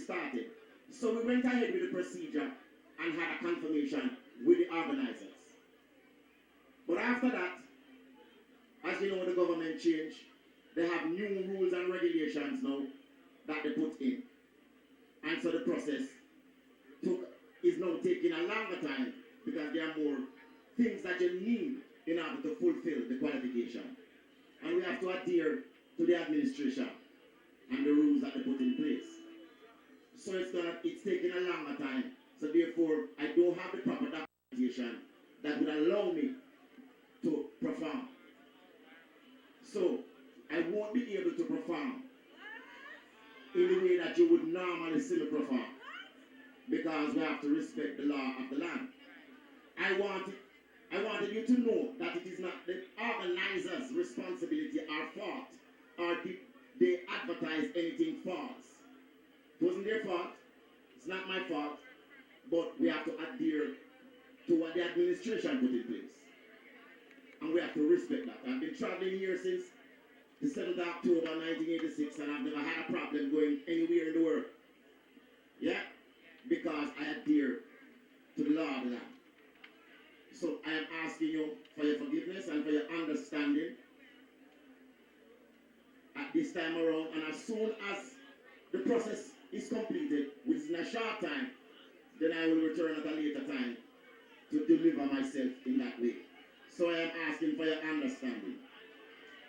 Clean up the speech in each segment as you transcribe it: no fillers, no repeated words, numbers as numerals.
started. So we went ahead with the procedure and had a confirmation with the organizers. But after that, as you know, the government changed. They have new rules and regulations now that they put in. And so the process is now taking a longer time because there are more things that you need in order to fulfill the qualification. And we have to adhere to the administration and the rules that they put in place. So it's taking a longer time. So therefore, I don't have the proper documentation that would allow me to perform. So I won't be able to perform in the way that you would normally see me perform, because we have to respect the law of the land. I wanted you to know that it is not the organizers' responsibility or fault, or did they advertise anything false. It wasn't their fault, it's not my fault, but we have to adhere to what the administration put in place. And we have to respect that. I've been traveling here since the 7th of October 1986, and I've never had a problem going anywhere in the world. Yeah? Because I adhere to the law of the land. So I am asking you for your forgiveness and for your understanding at this time around. And as soon as the process is completed, which is in a short time, then I will return at a later time to deliver myself in that way. So I am asking for your understanding.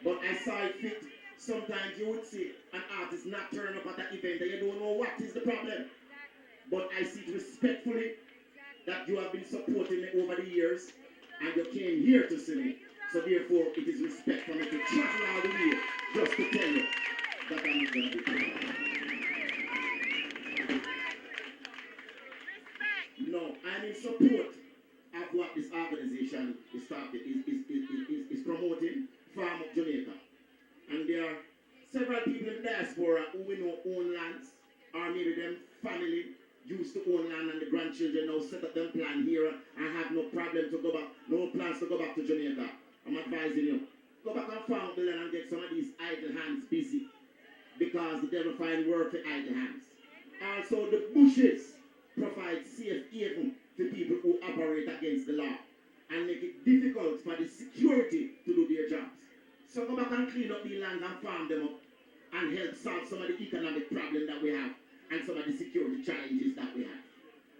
But I saw it fit. Sometimes you would see an artist not turn up at an event and you don't know what is the problem. But I see it respectfully that you have been supporting me over the years and you came here to see me. So therefore, it is respect for me to travel all the way just to tell you that I'm not going to be there. No, I'm in support of what this organization is promoting, Farm Up Jamaica. And there are several people in the diaspora who we know own lands, or maybe them family used to own land and the grandchildren now set up them plan here and have no problem to go back, no plans to go back to Jamaica. I'm advising you, go back and farm up the land and get some of these idle hands busy, because the devil find work for idle hands. Also, the bushes provide safe haven to people who operate against the law and make it difficult for the security to do their jobs. So go back and clean up the lands and farm them up and help solve some of the economic problems that we have and some of the security challenges that we have.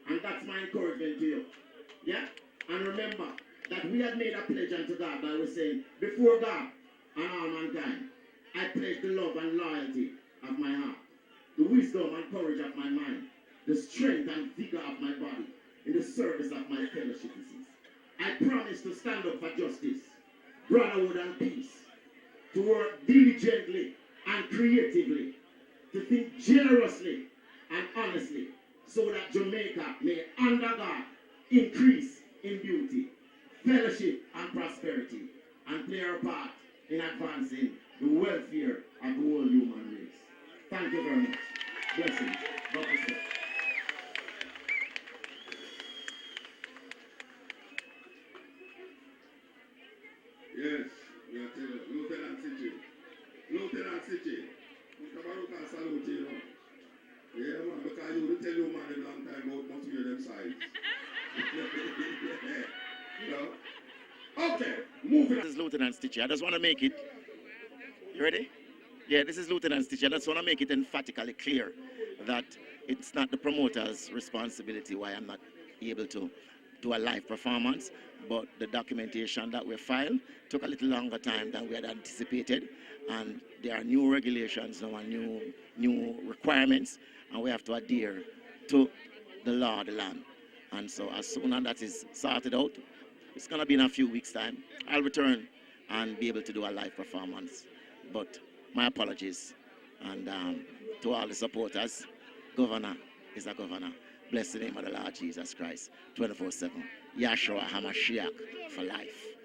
And that's my encouragement to you. Yeah? And remember that we had made a pledge unto God by we saying, before God and all mankind, I pledge the love and loyalty of my heart, the wisdom and courage of my mind, the strength and vigor of my body in the service of my fellow citizens. I promise to stand up for justice, brotherhood and peace, to work diligently and creatively, to think generously and honestly, so that Jamaica may, under God, increase in beauty, fellowship and prosperity, and play our part in advancing the welfare of the whole human race. Thank you very much. Blessings. God bless you. Yes, we are telling Lieutenant Stitchie. Lieutenant Stitchie. Mr. salute you, know. Yeah, man, because you will tell you, man, a long time about must hear them sides. You know? Okay, moving on. This is Lieutenant Stitchie. I just want to make it. You ready? Yeah, this is Lieutenant Stitchie. I just want to make it emphatically clear that it's not the promoter's responsibility why I'm not able to do a live performance, but the documentation that we filed took a little longer time than we had anticipated, and there are new regulations now and new requirements, and we have to adhere to the law of the land. And so as soon as that is sorted out, it's going to be in a few weeks' time, I'll return and be able to do a live performance. But my apologies, and to all the supporters, Governor is a governor. Bless the name of the Lord Jesus Christ, 24/7. Yahshua HaMashiach for life.